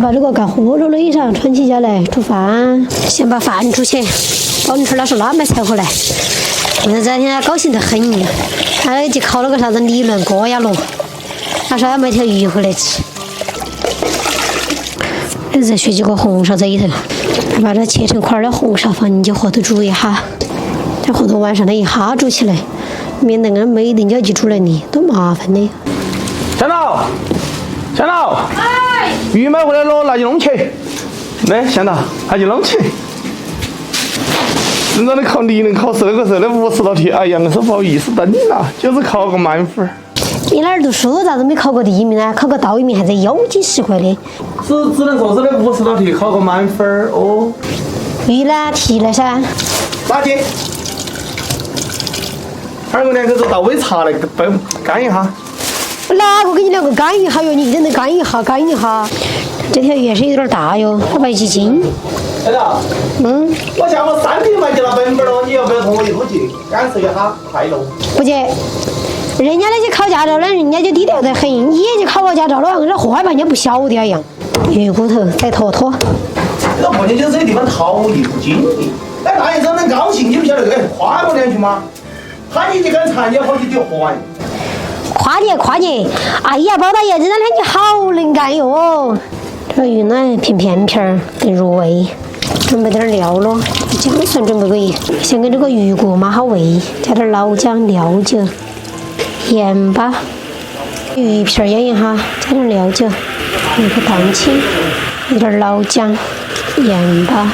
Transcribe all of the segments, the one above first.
把这个干活路垒上，穿起家来煮饭。先把饭煮起，宝林春老师拉买菜回来。我这天他高兴得很，他就考了个啥子理论高压螺，他说要买条鱼回来吃。再学几个红烧在里头，把它切成块的红烧放进去火头煮一下，在火头晚上的一下煮起来，免得俺没人家去煮来的，多麻烦的。香桃，香桃，哎，鱼买回来了，拿去弄起。来，香桃，拿去弄起。人家的考理论考试那个时候的50道题，哎呀，我说不好意思等了，就是考个满分。你哪儿读书咋子没考过第1名呢？考个倒1名还在腰几10块的。只能说是那50道题考个满分哦。鱼呢？提了噻。垃圾。我2个都倒杯茶来干一下。哪个给你2个干一下哟？你一人能干一下，干一下。这条鱼也是有点大哟，200几斤。哎呀，我下午3点半就拿本本了，你要不要同我一路去感受一下快乐？不接。人家那些考驾照的，人家就低调得很，你也就考个驾照了，跟这祸害把人家不晓得一样。鱼骨头再坨坨。这不仅就是这个地方陶艺不精的，哎，大爷真的高兴，你不晓得夸我2句吗？他你就敢馋，你好几句活完。夸你！哎呀，包大爷，这2天你好能干哟！这鱼呢，片儿更入味。准备点料咯，姜蒜准备个一，先给这个鱼骨码好味，加点老姜、料酒。盐巴，鱼片腌一下，加点料酒，一个蛋清，有点老姜，盐巴，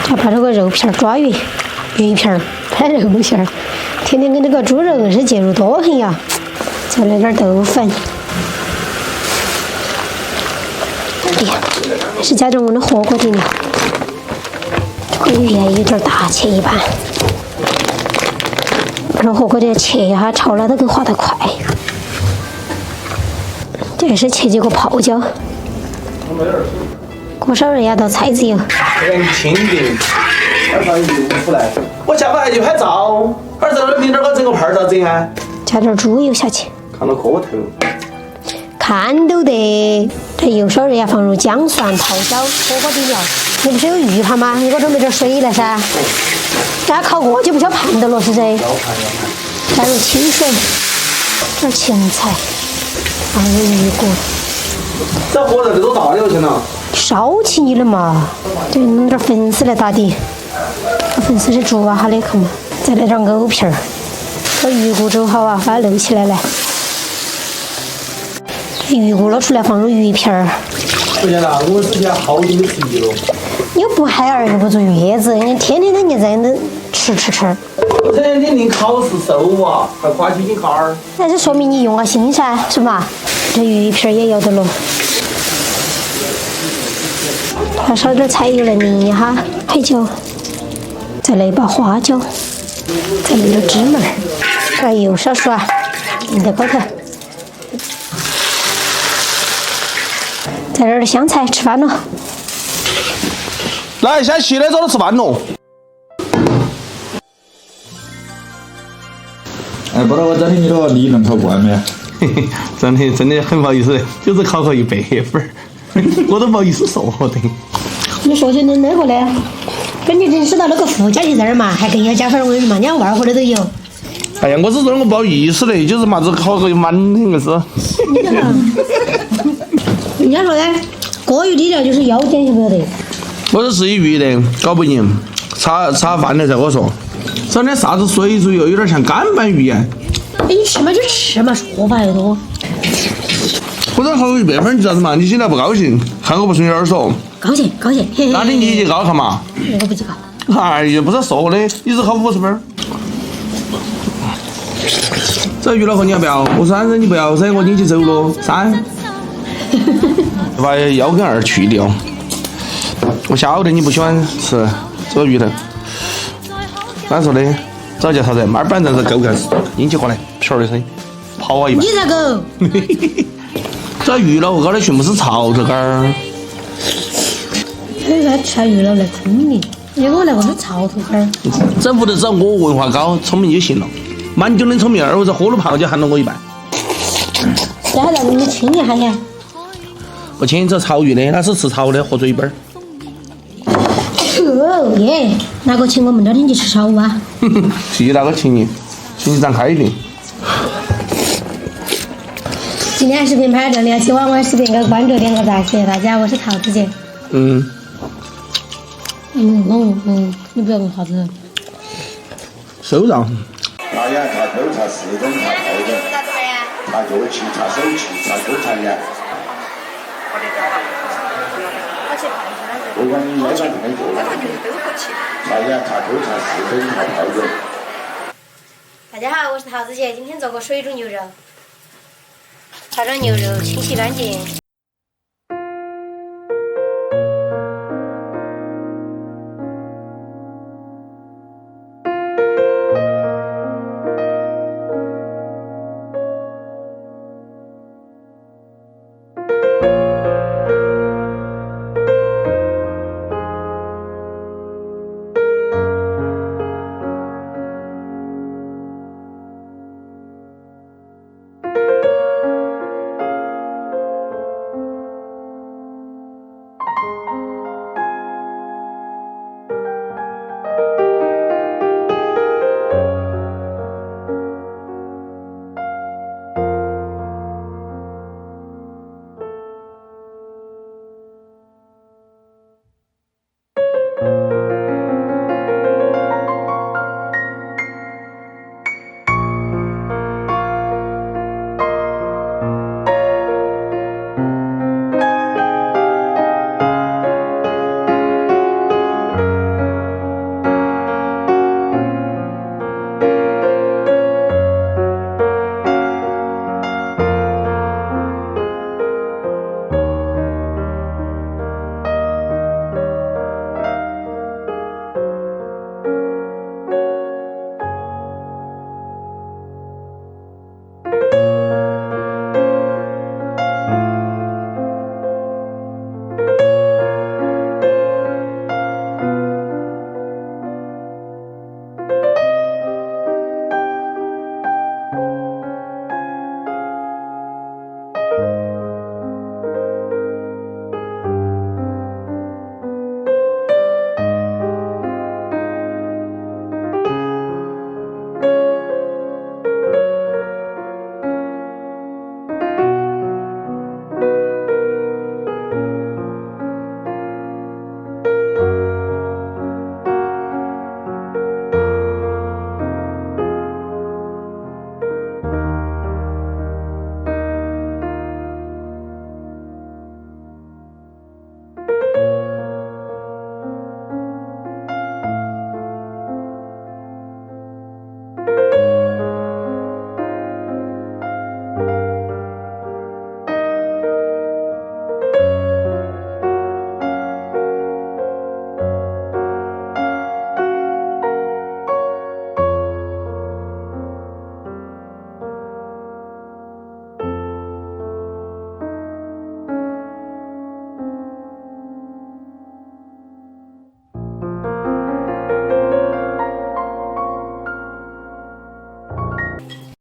再把这个肉片抓匀，鱼片拍肉片，天天跟这个猪肉硬是介入多很呀。再来点豆粉，哎呀，是加点我的火锅底料。这个鱼也有点大，切一半。把这火锅底切一下，炒了都更滑得快。这也是切几个泡椒，锅烧热压到菜籽油。很清净，2放油出来。我下班还去拍照，儿子明天我整个泡咋整啊？加点猪油下去。看到锅头。看都得。这油烧热压放入姜蒜、泡椒、火锅底料。你不是有预盘吗？你给我准备点水来噻。那考过就不需要盘的了，是噻。加入清水，点芹菜，放入鱼骨。这火在这都大了行了。烧起你了嘛？对，弄点粉丝来打底。粉丝是煮下的，看嘛。再来点藕片儿。这鱼骨煮好啊，把它漏起来来。鱼骨捞出来，放入鱼片儿。不行了，我之前好久没吃鱼了。你又不孩儿又不坐月子，你天天都你在那吃。我这2天临考试瘦啊，还夸起你卡儿。那就说明你用了心噻，是吧？这鱼片也要得了。还烧点菜油来淋一下，海椒，再来一把花椒，再来点芝麻，把油烧熟啊，淋在高头。再来点香菜，吃饭了。来，现在7点钟吃饭喽。哎，不知道我整理你这个理论考过没？嘿嘿，真的很不好意思，就是考个100分，我都不好意思说的。你说起那个呢？跟你认识到那个附加题在那儿嘛，还更要加分，我跟你说嘛，2万或者都有。哎呀，我是说我不好意思的，就是嘛子考个满的硬是。人家说呢，过于低调就是腰间，晓不晓得？我是自己鱼的，搞不赢，炒饭的才我说。整点啥子水煮又有点像干拌鱼呀。你吃嘛就吃嘛，说法又多。我这考个100分，你知道子嘛？你现在不高兴，看我不顺眼说。高兴。那你去高看嘛？我不去高。哎呀，不是说的，你只考50分。这鱼老婆你要不要？我说噻，你不要噻，我领起走了3。把腰跟2去掉。我晓得你不喜欢吃这个鱼头。咋说的？这叫啥子？马板凳子狗干拎起过来，皮儿的声音，跑啊一半。你才狗。这鱼老虎高的全部是槽子杆儿。那个吃鱼了来聪明，你给我来个是槽头杆儿。这屋头只要我文化高、聪明就行了。满九的聪明，儿子喝了泡就喊了我一半。这还让你们亲一下呀？不请这潮鱼的，他是吃潮的，喝嘴本儿。哦耶！哪个请我们这儿天去吃烧啊？是哪个请你？请你张开的。今天视频拍到这里，希望我视频给关注点个赞，谢谢大家，我是桃子姐。你不要问啥子？收账。查眼、查头、查四诊、查套诊、查脚气、查手气、查口、查眼。不管你没啥太做，查眼、查头、查四诊、查套诊。大家好，我是桃子姐，今天做个水煮牛肉，炒着牛肉清洗干净。